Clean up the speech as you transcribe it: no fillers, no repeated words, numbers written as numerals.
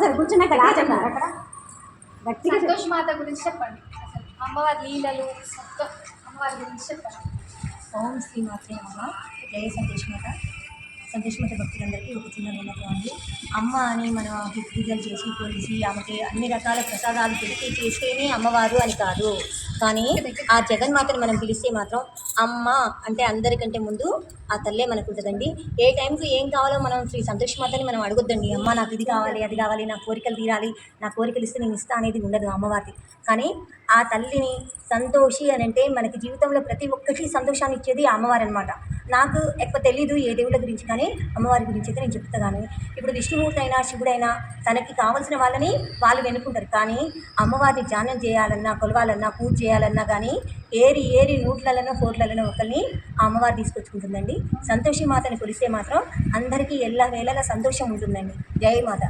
సంతోష్ మాత గురించి చెప్పండి, అసలు అమ్మవారి లీలలు మొత్తం అమ్మవారి గురించి చెప్పండి. ఓం శ్రీ మాత్రే నమః. జయ సంతోష్ మాత. సంతోష్ మాత భక్తులందరికీ ఒక చిన్న విన్నపం అండి. అమ్మ అని మనం పూజలు చేసి కొలిసి ఆమెకి అన్ని రకాల ప్రసాదాలు పెట్టి చేస్తేనే అమ్మవారు అని కాదు, కానీ ఆ జగన్మాతని మనం పిలిస్తే మాత్రం అమ్మ అంటే అందరికంటే ముందు ఆ తల్లే మనకు ఉంటుందండి. ఏ టైంకి ఏం కావాలో మనం శ్రీ సంతోష్ మాతని మనం అడగొద్దండి. అమ్మ నాకు ఇది కావాలి, అది కావాలి, నా కోరికలు తీరాలి, నా కోరికలు ఇస్తే నేను ఇస్తా అనేది ఉండదు అమ్మవారిది. కానీ ఆ తల్లిని సంతోషి అని అంటే మనకి జీవితంలో ప్రతి ఒక్కటి సంతోషాన్ని ఇచ్చేది ఆ అమ్మవారు అనమాట. నాకు ఎక్కువ తెలీదు ఏ దేవుళ్ళ గురించి, కానీ అమ్మవారి గురించి అయితే నేను చెప్తా. కానీ ఇప్పుడు విష్ణుమూర్తి అయినా శివుడైనా తనకి కావాల్సిన వాళ్ళని వాళ్ళు వెనుకుంటారు, కానీ అమ్మవారిని ధ్యానం చేయాలన్నా, కొలవాలన్నా, పూజ చేయాలన్నా కానీ ఏరి నూట్లలోనో కోట్లలోనో ఒకరిని ఆ అమ్మవారు తీసుకొచ్చుకుంటుందండి. సంతోషి మాతని కొలిస్తే మాత్రం అందరికీ ఎల్ల వేళలా సంతోషం ఉంటుందండి. జై మాత.